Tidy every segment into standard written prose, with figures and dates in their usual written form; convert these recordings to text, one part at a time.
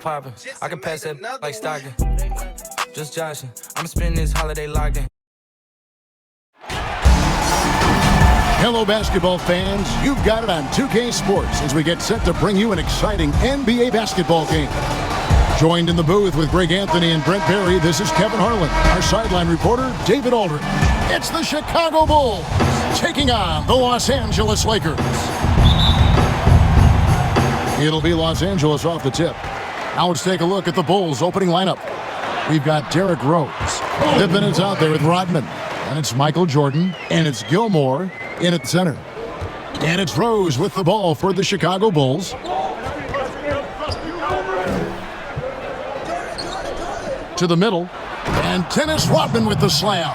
poppin'. I can pass that like Stockton. Just joshing. I'm spending this holiday locked in. Hello, basketball fans. You've got it on 2K Sports as we get set to bring you an exciting NBA basketball game. Joined in the booth with Greg Anthony and Brent Barry, this is Kevin Harlan. Our sideline reporter, David Aldridge. It's the Chicago Bulls taking on the Los Angeles Lakers. It'll be Los Angeles off the tip. Now let's take a look at the Bulls' opening lineup. We've got Derrick Rose. Dipping it out there with Rodman. And it's Michael Jordan. And it's Gilmore in at center. And it's Rose with the ball for the Chicago Bulls. To the middle. And Dennis Rodman with the slam.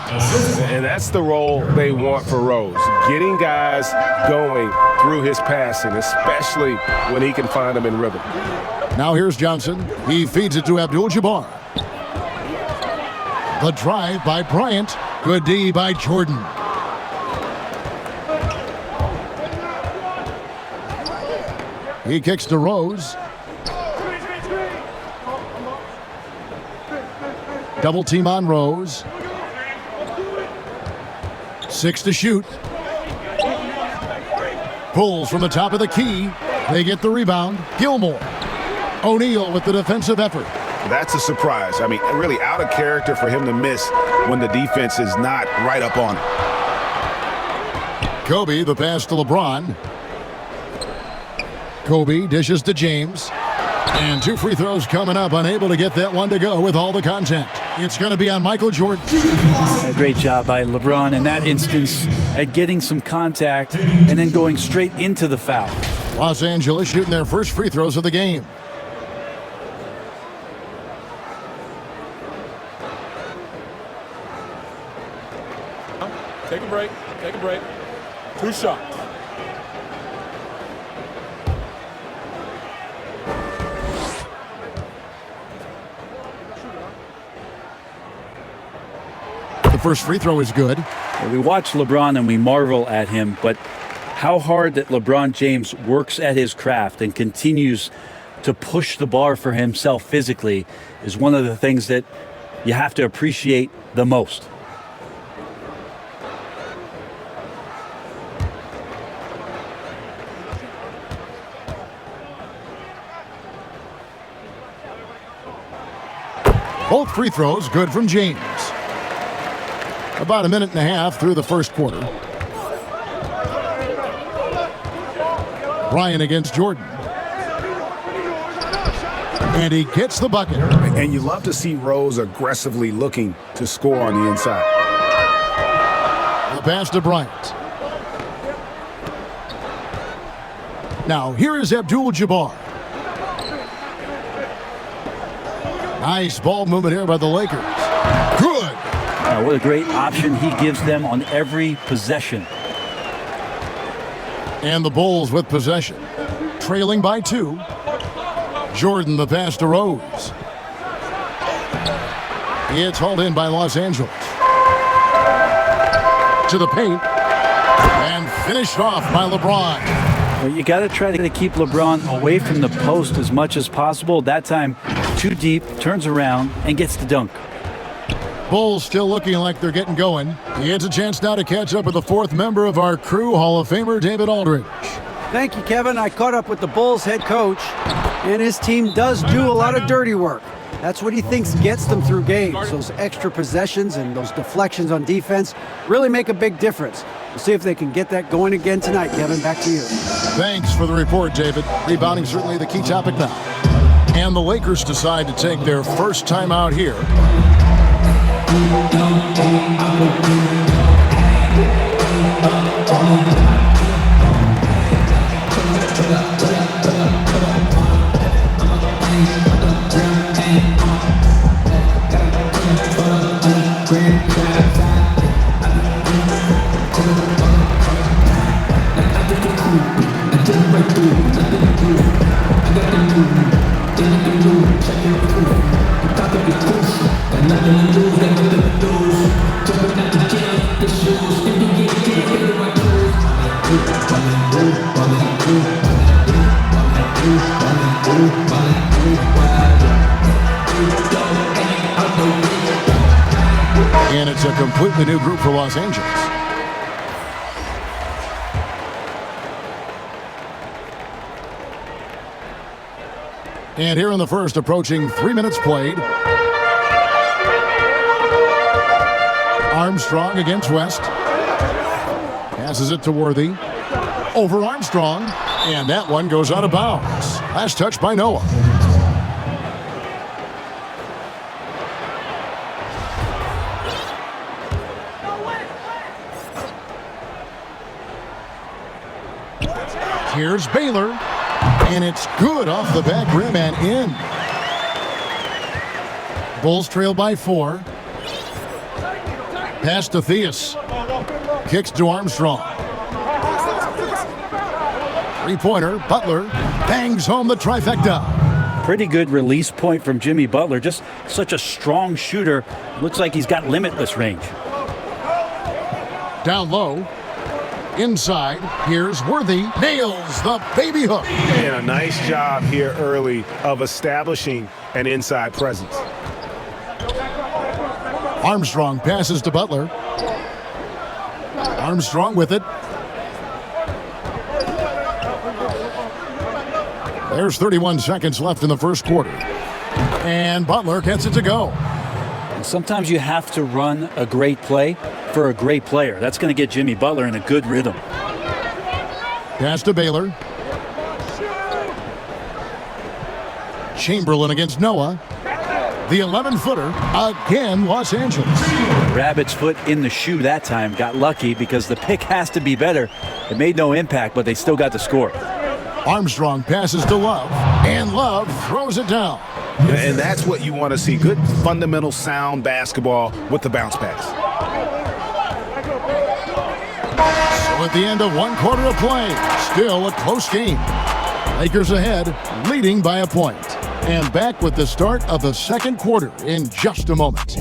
And that's the role they want for Rose. Getting guys going through his passing, especially when he can find them in rhythm. Now here's Johnson. He feeds it to Abdul-Jabbar. The drive by Bryant. Good D by Jordan. He kicks to Rose. Double team on Rose. 6 to shoot. Pulls from the top of the key. They get the rebound. Gilmore. O'Neal with the defensive effort. That's a surprise. I mean, really out of character for him to miss when the defense is not right up on him. Kobe, the pass to LeBron. Kobe dishes to James. And 2 free throws coming up, unable to get that one to go with all the contact. It's going to be on Michael Jordan. A great job by LeBron in that instance at getting some contact and then going straight into the foul. Los Angeles shooting their first free throws of the game. Take a break. Take a break. 2 shots. The first free throw is good. We watch LeBron and we marvel at him, but how hard that LeBron James works at his craft and continues to push the bar for himself physically is one of the things that you have to appreciate the most. Both free throws good from James. About a minute and a half through the first quarter. Bryant against Jordan. And he gets the bucket. And you love to see Rose aggressively looking to score on the inside. The pass to Bryant. Now here is Abdul-Jabbar. Nice ball movement here by the Lakers. Good. What a great option he gives them on every possession. And the Bulls with possession. Trailing by 2. Jordan the pass to Rose. It's hauled in by Los Angeles. To the paint. And finished off by LeBron. Well, you got to try to keep LeBron away from the post as much as possible. That time, too deep, turns around, and gets the dunk. Bulls still looking like they're getting going. He has a chance now to catch up with the 4th member of our crew, Hall of Famer David Aldridge. Thank you, Kevin. I caught up with the Bulls head coach, and his team does do a lot of dirty work. That's what he thinks gets them through games. Those extra possessions and those deflections on defense really make a big difference. We'll see if they can get that going again tonight, Kevin. Back to you. Thanks for the report, David. Rebounding certainly the key topic now. And the Lakers decide to take their first time out here. Ballin', it's a completely new group for Los Angeles. And here in the first, approaching 3 minutes played. Armstrong against West. Passes it to Worthy. Over Armstrong. And that one goes out of bounds. Last touch by Noah. Here's Baylor. And it's good off the back rim and in. Bulls trail by 4. Pass to Theus. Kicks to Armstrong. Three-pointer, Butler bangs home the trifecta. Pretty good release point from Jimmy Butler. Just such a strong shooter. Looks like he's got limitless range. Down low. Inside, here's Worthy. Nails the baby hook. And a nice job here early of establishing an inside presence. Armstrong passes to Butler. Armstrong with it. There's 31 seconds left in the first quarter. And Butler gets it to go. Sometimes you have to run a great play for a great player. That's going to get Jimmy Butler in a good rhythm. Pass to Baylor. Chamberlain against Noah. The 11-footer again, Los Angeles. Rabbit's foot in the shoe that time. Got lucky because the pick has to be better. It made no impact, but they still got the score. Armstrong passes to Love, and Love throws it down. And that's what you want to see. Good, fundamental, sound basketball with the bounce pass. So at the end of 1 quarter of play, still a close game. Lakers ahead, leading by a point. And back with the start of the second quarter in just a moment.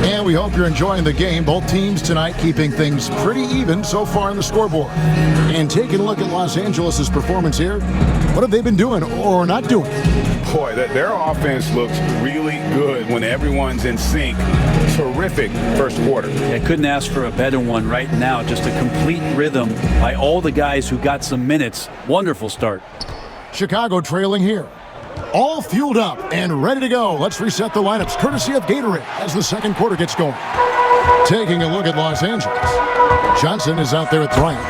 And we hope you're enjoying the game. Both teams tonight keeping things pretty even so far on the scoreboard. And taking a look at Los Angeles' performance here, what have they been doing or not doing? Boy, their offense looks really good when everyone's in sync. Terrific first quarter. I couldn't ask for a better one right now. Just a complete rhythm by all the guys who got some minutes. Wonderful start. Chicago trailing here. All fueled up and ready to go. Let's reset the lineups courtesy of Gatorade as the second quarter gets going. Taking a look at Los Angeles. Johnson is out there at Bryant.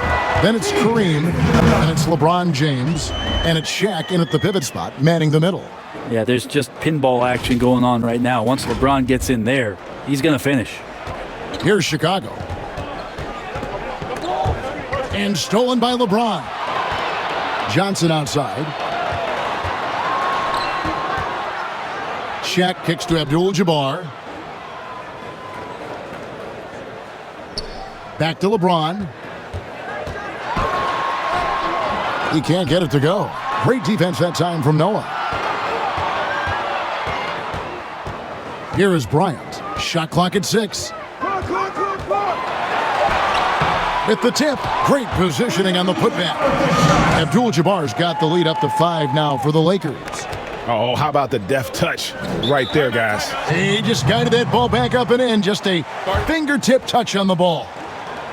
Then it's Kareem, and it's LeBron James, and it's Shaq in at the pivot spot, manning the middle. Yeah, there's just pinball action going on right now. Once LeBron gets in there, he's going to finish. Here's Chicago. And stolen by LeBron. Johnson outside. Shaq kicks to Abdul-Jabbar. Back to LeBron. He can't get it to go. Great defense that time from Noah. Here is Bryant. Shot clock at 6. With the tip. Great positioning on the putback. Abdul-Jabbar's got the lead up to 5 now for the Lakers. Oh, how about the deft touch right there, guys? He just guided that ball back up and in. Just a fingertip touch on the ball.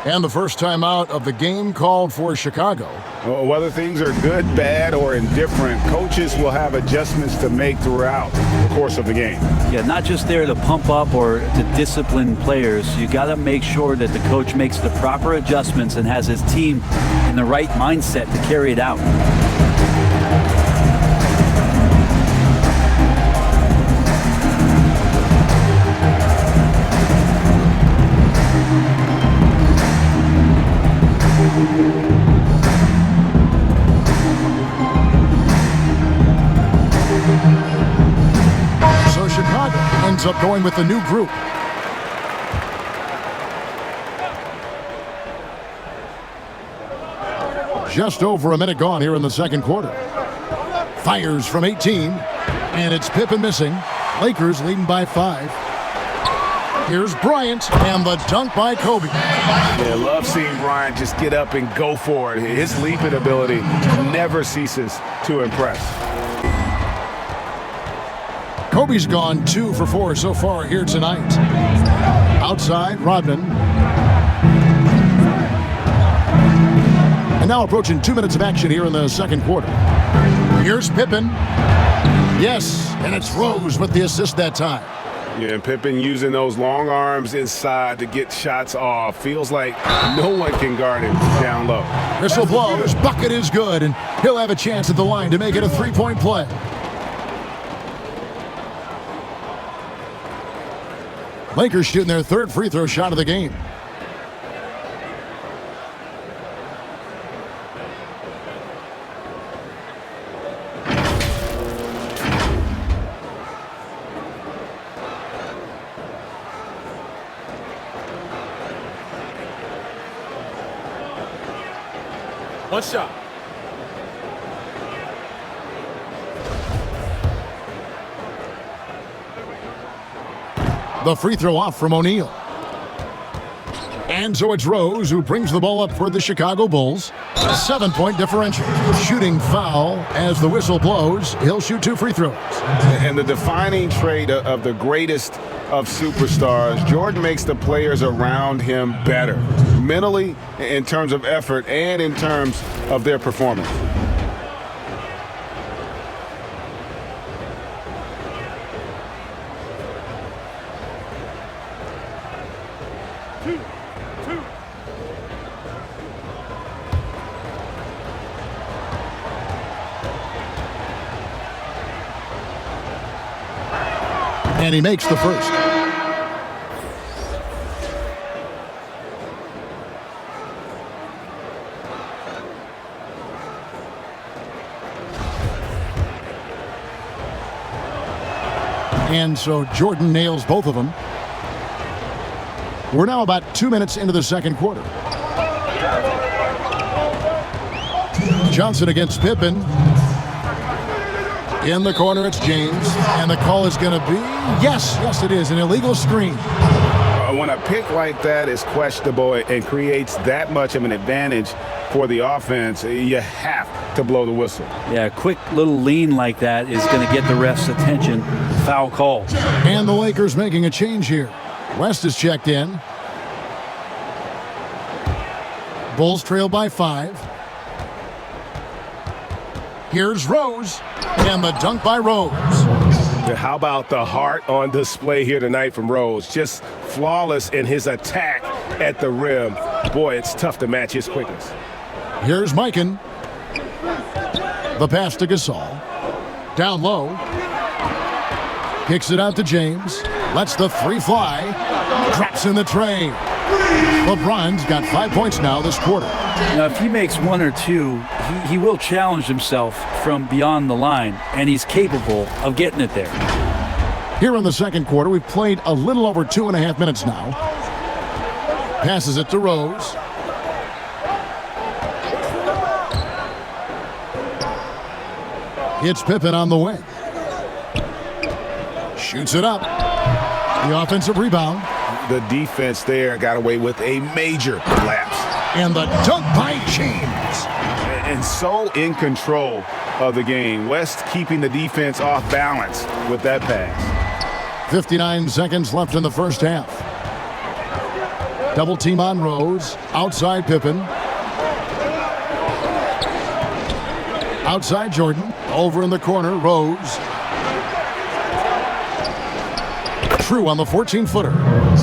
And the first time out of the game called for Chicago. Well, whether things are good, bad, or indifferent, coaches will have adjustments to make throughout the course of the game. Yeah, not just there to pump up or to discipline players. You got to make sure that the coach makes the proper adjustments and has his team in the right mindset to carry it out. So Chicago ends up going with the new group. Just over a minute gone here in the second quarter. Fires from 18, and it's Pippen missing. Lakers leading by 5. Here's Bryant, and the dunk by Kobe. Yeah, love seeing Bryant just get up and go for it. His leaping ability never ceases to impress. Kobe's gone 2 for 4 so far here tonight. Outside, Rodman. And now approaching 2 minutes of action here in the second quarter. Here's Pippen. Yes, and it's Rose with the assist that time. Yeah, and Pippen using those long arms inside to get shots off. Feels like no one can guard him down low. Whistle blows, bucket is good, and he'll have a chance at the line to make it a 3-point play. Lakers shooting their third free throw shot of the game. One shot. The free throw off from O'Neal. And so it's Rose who brings the ball up for the Chicago Bulls. 7-point differential. Shooting foul as the whistle blows. He'll shoot 2 free throws. And the defining trait of the greatest of superstars, Jordan makes the players around him better. Mentally, in terms of effort, and in terms of their performance. And he makes the first. And so Jordan nails both of them. We're now about 2 minutes into the second quarter. Johnson against Pippen. In the corner, it's James. And the call is going to be, yes, it is, an illegal screen. When a pick like that is questionable and creates that much of an advantage for the offense, you have to blow the whistle. Yeah, a quick little lean like that is going to get the ref's attention. Foul call. And the Lakers making a change here. West is checked in. Bulls trail by 5. Here's Rose. And the dunk by Rose. How about the heart on display here tonight from Rose? Just flawless in his attack at the rim. Boy, it's tough to match his quickness. Here's Mikan. The pass to Gasol. Down low. Kicks it out to James. Lets the 3 fly. Drops in the tray. LeBron's got 5 points now this quarter. Now, if he makes 1 or 2, he will challenge himself from beyond the line, and he's capable of getting it there. Here in the second quarter, we've played a little over 2.5 minutes now. Passes it to Rose. It's Pippen on the wing. Shoots it up. The offensive rebound. The defense there got away with a major lapse. And the dunk by James. And so in control of the game. West keeping the defense off balance with that pass. 59 seconds left in the first half. Double team on Rose. Outside Pippen. Outside Jordan. Over in the corner, Rose. True on the 14-footer.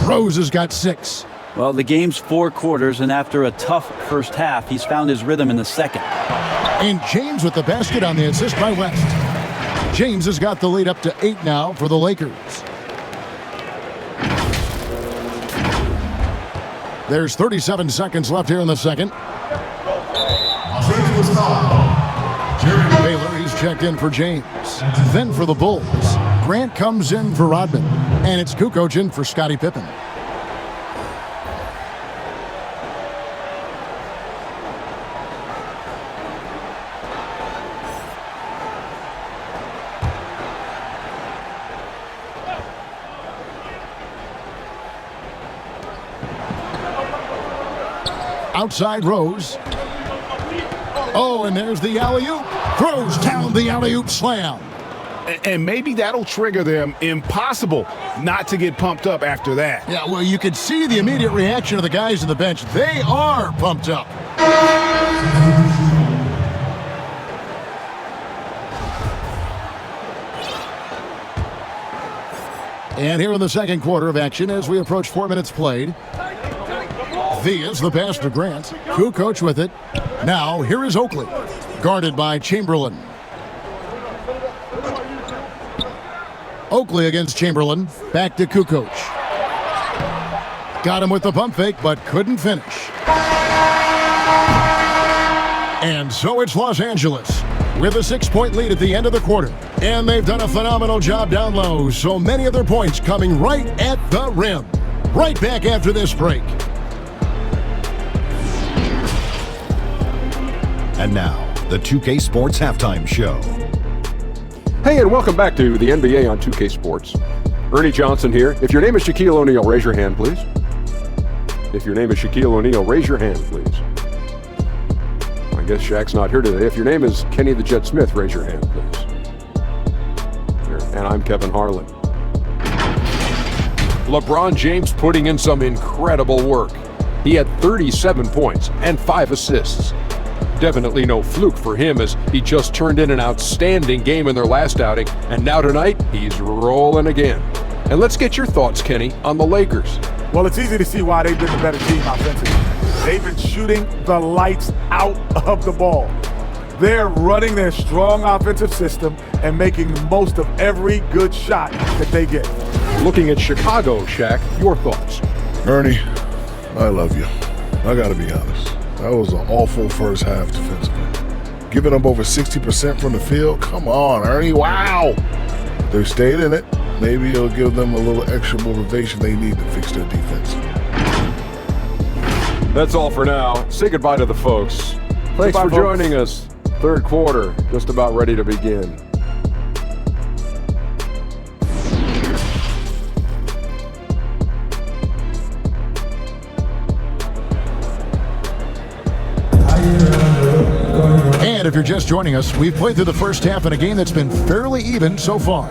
Rose has got 6. Well, the game's 4 quarters, and after a tough first half, he's found his rhythm in the second. And James with the basket on the assist by West. James has got the lead up to 8 now for the Lakers. There's 37 seconds left here in the second. Baylor, he's checked in for James. Then for the Bulls, Grant comes in for Rodman. And it's Kukoc in for Scottie Pippen. Outside Rose. Oh, and there's the alley-oop. Throws down the alley-oop slam. And maybe that'll trigger them. Impossible not to get pumped up after that. Yeah, well, you could see the immediate reaction of the guys on the bench. They are pumped up. And here in the second quarter of action, as we approach 4 minutes played, Thea's the pass to Grant. Kukoc with it. Now, here is Oakley, guarded by Chamberlain. Oakley against Chamberlain. Back to Kukoc. Got him with the pump fake, but couldn't finish. And so it's Los Angeles with a 6-point lead at the end of the quarter. And they've done a phenomenal job down low, so many of their points coming right at the rim. Right back after this break. And now, the 2K Sports Halftime Show. Hey, and welcome back to the NBA on 2K Sports. Ernie Johnson here. If your name is Shaquille O'Neal, raise your hand, please. If your name is Shaquille O'Neal, raise your hand, please. I guess Shaq's not here today. If your name is Kenny the Jet Smith, raise your hand, please. Here. And I'm Kevin Harlan. LeBron James putting in some incredible work. He had 37 points and 5 assists. Definitely no fluke for him, as he just turned in an outstanding game in their last outing, and now tonight he's rolling again. And let's get your thoughts, Kenny, on the Lakers. Well, it's easy to see why they've been the better team offensively. They've been shooting the lights out of the ball. They're running their strong offensive system and making the most of every good shot that they get. Looking at Chicago, Shaq, your thoughts? Ernie, I love you. I gotta be honest. That was an awful first half defensively. Giving up over 60% from the field? Come on, Ernie, wow! They stayed in it. Maybe it'll give them a little extra motivation they need to fix their defense. That's all for now. Say goodbye to the folks. Thanks for joining us. Third quarter, just about ready to begin. And if you're just joining us, we've played through the first half in a game that's been fairly even so far.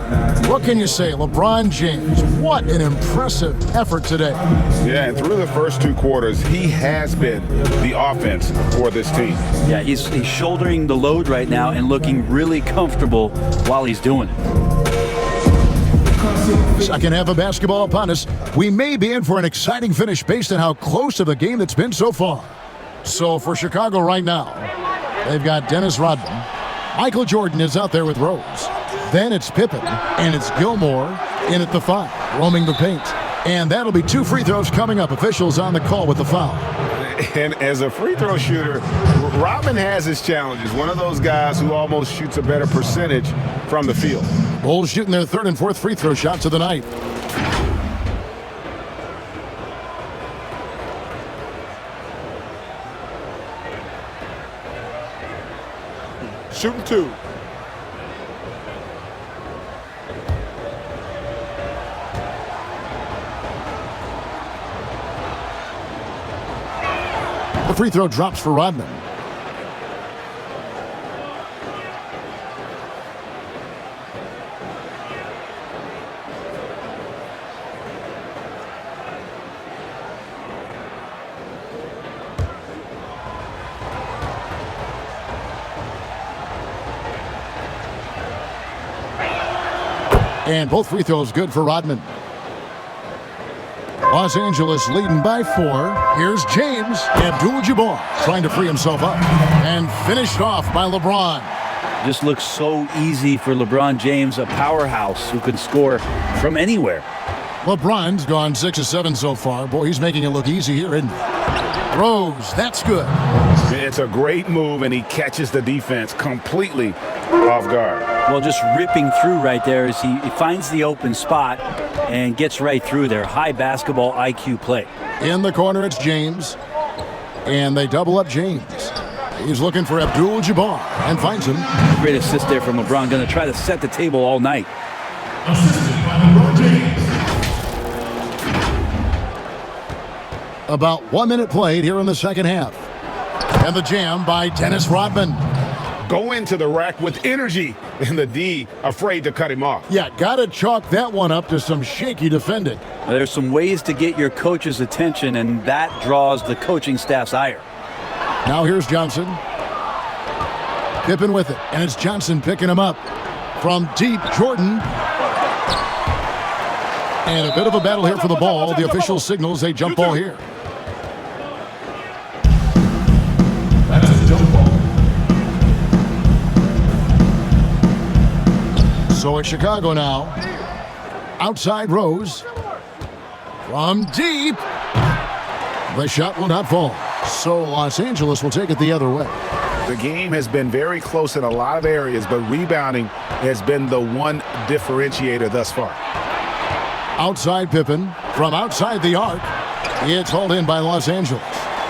What can you say? LeBron James, what an impressive effort today. Yeah, and through the first 2 quarters, he has been the offense for this team. Yeah, he's shouldering the load right now and looking really comfortable while he's doing it. Second half of basketball upon us. We may be in for an exciting finish based on how close of a game that's been so far. So for Chicago right now, they've got Dennis Rodman. Michael Jordan is out there with Rose. Then it's Pippen, and it's Gilmore in at the 5, roaming the paint. And that'll be 2 free throws coming up. Officials on the call with the foul. And as a free throw shooter, Rodman has his challenges. One of those guys who almost shoots a better percentage from the field. Bulls shooting their 3rd and 4th free throw shots of the night. Shooting 2. The free throw drops for Rodman. And both free throws good for Rodman. Los Angeles leading by 4. Here's James. Abdul-Jabbar trying to free himself up. And finished off by LeBron. Just looks so easy for LeBron James, a powerhouse who can score from anywhere. LeBron's gone 6 of 7 so far. Boy, he's making it look easy here, isn't he? Rose, that's good. It's a great move, and he catches the defense completely off guard. Well, just ripping through right there as he finds the open spot and gets right through there. High basketball IQ play. In the corner, it's James. And they double up James. He's looking for Abdul-Jabbar and finds him. Great assist there from LeBron. Going to try to set the table all night. About 1 minute played here in the second half. And the jam by Dennis Rodman. Go into the rack with energy, and the D afraid to cut him off. Yeah, got to chalk that one up to some shaky defending. There's some ways to get your coach's attention, and that draws the coaching staff's ire. Now here's Johnson. Pippen with it, and it's Johnson picking him up. From deep, Jordan. And a bit of a battle here for the ball. The official signals a jump ball here. That's a jump ball. So it's Chicago now. Outside Rose. From deep. The shot will not fall. So Los Angeles will take it the other way. The game has been very close in a lot of areas, but rebounding has been the one differentiator thus far. Outside Pippen. From outside the arc. It's hauled in by Los Angeles.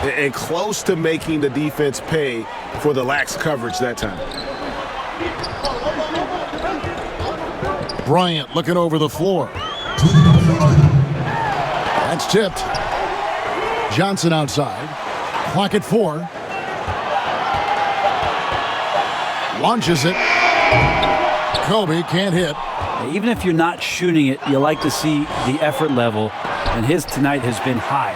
And close to making the defense pay for the lax coverage that time. Bryant looking over the floor. That's tipped. Johnson outside. Clock at 4. Launches it. Kobe can't hit. Even if you're not shooting it, you like to see the effort level, and his tonight has been high.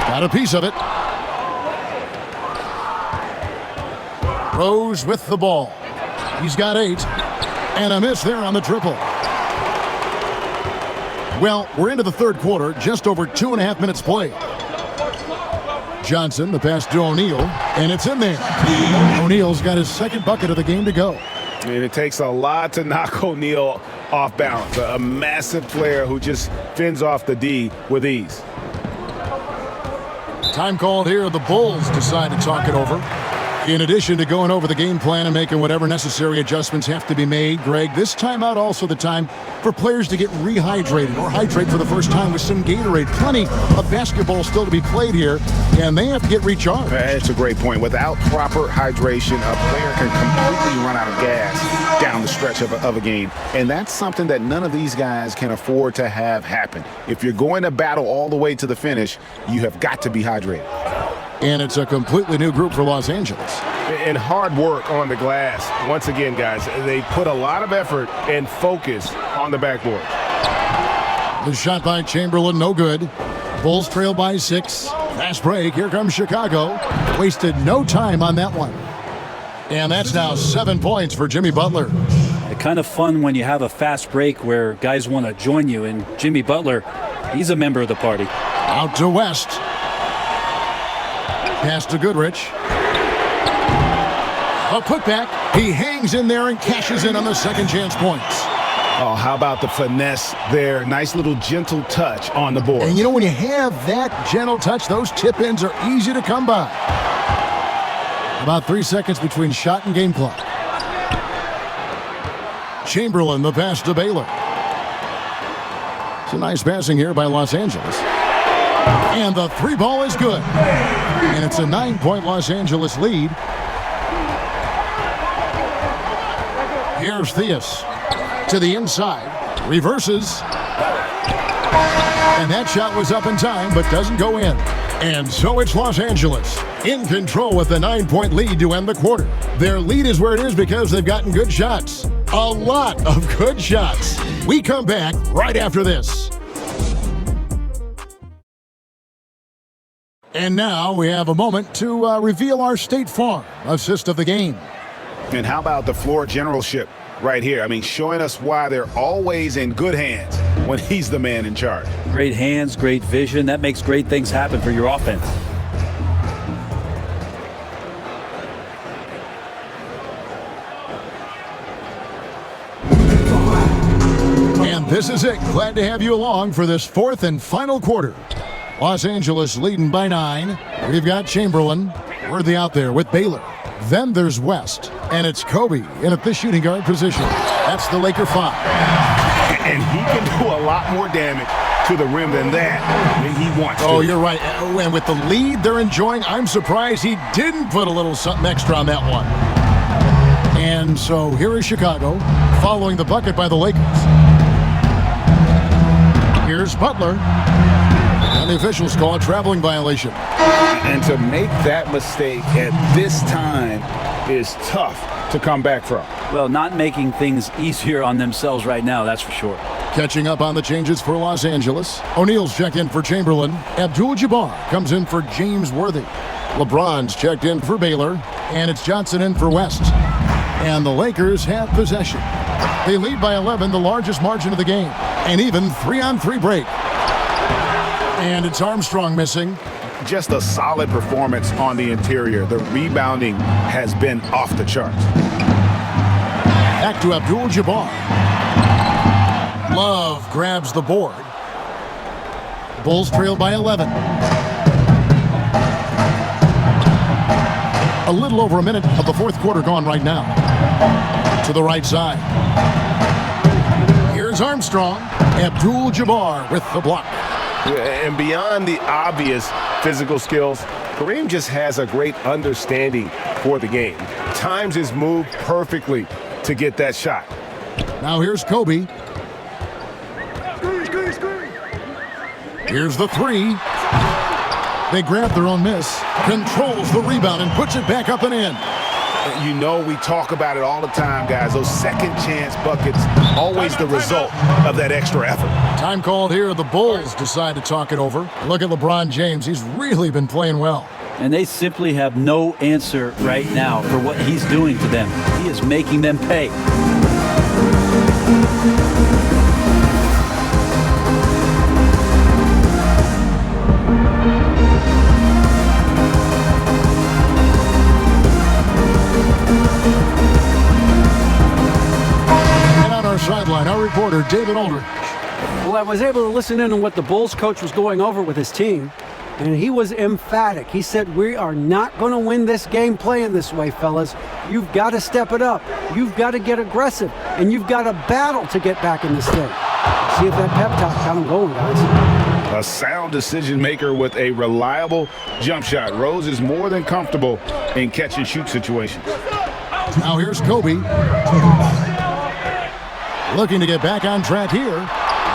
Got a piece of it. Rose with the ball. He's got 8. And a miss there on the triple. Well, we're into the third quarter, just over 2.5 minutes played. Johnson, the pass to O'Neal, and it's in there. O'Neal's got his second bucket of the game to go. And it takes a lot to knock O'Neal off balance. A massive player who just fends off the D with ease. Time called here. The Bulls decide to talk it over. In addition to going over the game plan and making whatever necessary adjustments have to be made, Greg, this timeout also the time for players to get rehydrated or hydrate for the first time with some Gatorade. Plenty of basketball still to be played here, and they have to get recharged. That's a great point. Without proper hydration, a player can completely run out of gas down the stretch of a game. And that's something that none of these guys can afford to have happen. If you're going to battle all the way to the finish, you have got to be hydrated. And it's a completely new group for Los Angeles. And hard work on the glass. Once again, guys, they put a lot of effort and focus on the backboard. The shot by Chamberlain, no good. Bulls trail by 6. Fast break. Here comes Chicago. Wasted no time on that one. And that's now 7 points for Jimmy Butler. It's kind of fun when you have a fast break where guys want to join you, and Jimmy Butler, he's a member of the party. Out to West. Pass to Goodrich. A putback. He hangs in there and cashes in on the second chance points. Oh, how about the finesse there? Nice little gentle touch on the board. And you know, when you have that gentle touch, those tip-ins are easy to come by. About 3 seconds between shot and game clock. Chamberlain, the pass to Baylor. It's a nice passing here by Los Angeles. And the 3 ball is good. And it's a 9-point Los Angeles lead. Here's Theus to the inside. Reverses. And that shot was up in time, but doesn't go in. And so it's Los Angeles in control with the 9-point lead to end the quarter. Their lead is where it is because they've gotten good shots. A lot of good shots. We come back right after this. And now we have a moment to reveal our State Farm assist of the game. And how about the floor generalship right here? I mean, showing us why they're always in good hands when he's the man in charge. Great hands, great vision. That makes great things happen for your offense. And this is it. Glad to have you along for this fourth and final quarter. Los Angeles leading by 9. We've got Chamberlain. Worthy out there with Baylor. Then there's West. And it's Kobe in at the shooting guard position. That's the Laker 5. And he can do a lot more damage to the rim than that when he wants to. Oh, you're right. And with the lead they're enjoying, I'm surprised he didn't put a little something extra on that one. And so here is Chicago following the bucket by the Lakers. Here's Butler. And the officials call a traveling violation. And to make that mistake at this time is tough to come back from. Well, not making things easier on themselves right now, that's for sure. Catching up on the changes for Los Angeles. O'Neal's checked in for Chamberlain. Abdul-Jabbar comes in for James Worthy. LeBron's checked in for Baylor. And it's Johnson in for West. And the Lakers have possession. They lead by 11, the largest margin of the game. An even 3-on-3 break. And it's Armstrong missing. Just a solid performance on the interior. The rebounding has been off the charts. Back to Abdul-Jabbar. Love grabs the board. Bulls trail by 11. A little over a minute of the fourth quarter gone right now. To the right side. Here's Armstrong. Abdul-Jabbar with the block. And beyond the obvious physical skills, Kareem just has a great understanding for the game. Times his move perfectly to get that shot. Now here's Kobe. Here's the three. They grab their own miss, controls the rebound, and puts it back up and in. You know we talk about it all the time, guys. Those second chance buckets, always the result of that extra effort. Time called here. The Bulls decide to talk it over. Look at LeBron James. He's really been playing well. And they simply have no answer right now for what he's doing to them. He is making them pay. Sideline, our reporter, David Aldridge. Well, I was able to listen in on what the Bulls coach was going over with his team, and he was emphatic. He said, we are not going to win this game playing this way, fellas. You've got to step it up. You've got to get aggressive, and you've got to battle to get back in this thing. See if that pep talk got them going, guys. A sound decision maker with a reliable jump shot. Rose is more than comfortable in catch and shoot situations. Now here's Kobe. Looking to get back on track here.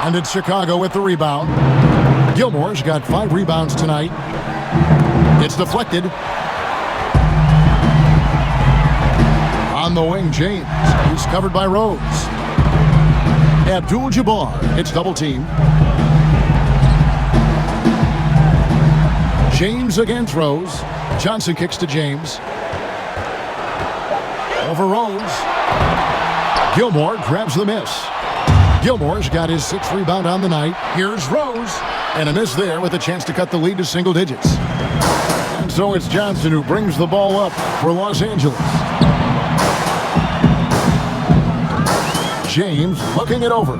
And it's Chicago with the rebound. Gilmore's got 5 rebounds tonight. It's deflected. On the wing, James. He's covered by Rose. Abdul-Jabbar. It's double team. James against Rose. Johnson kicks to James. Over Rose. Gilmore grabs the miss. Gilmore's got his 6th rebound on the night. Here's Rose. And a miss there with a chance to cut the lead to single digits. And so it's Johnson who brings the ball up for Los Angeles. James looking it over.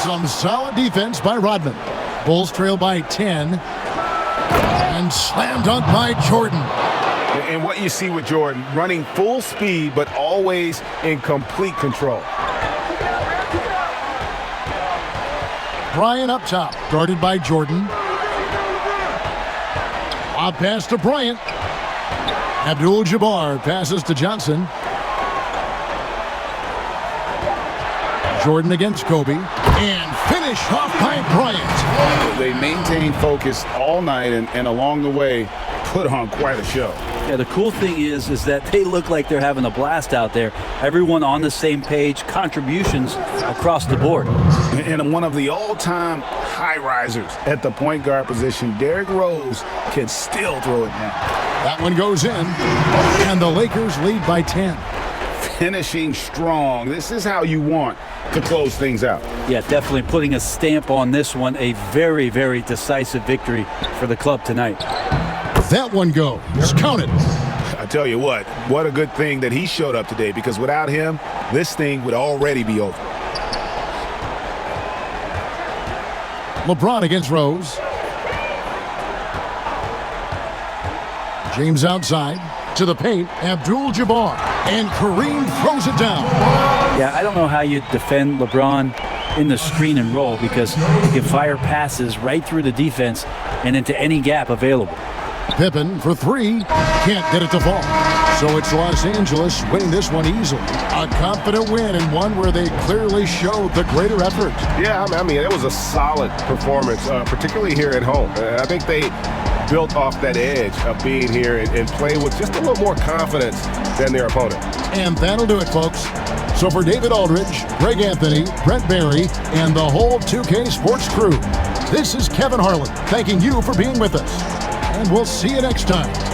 Some solid defense by Rodman. Bulls trail by 10. And slam dunk by Jordan. And what you see with Jordan, running full speed, but always in complete control. Bryant up top, guarded by Jordan. Lob pass to Bryant. Abdul-Jabbar passes to Johnson. Jordan against Kobe. And finish off by Bryant. They maintained focus all night and along the way put on quite a show. Yeah, the cool thing is that they look like they're having a blast out there. Everyone on the same page, contributions across the board. And one of the all-time high-risers at the point guard position, Derrick Rose, can still throw it down. That one goes in, and the Lakers lead by 10. Finishing strong. This is how you want to close things out. Yeah, definitely putting a stamp on this one. A very, very decisive victory for the club tonight. That one goes. Count it. I tell you what a good thing that he showed up today, because without him, this thing would already be over. LeBron against Rose. James outside to the paint. Abdul-Jabbar. And Kareem throws it down. Yeah, I don't know how you defend LeBron in the screen and roll, because he can fire passes right through the defense and into any gap available. Pippen for 3. Can't get it to fall. So it's Los Angeles winning this one easily. A confident win and one where they clearly showed the greater effort. Yeah, I mean, it was a solid performance, particularly here at home. I think they built off that edge of being here and play with just a little more confidence than their opponent. And that'll do it, folks. So for David Aldridge, Greg Anthony, Brent Barry, and the whole 2K Sports crew, this is Kevin Harlan thanking you for being with us. And we'll see you next time.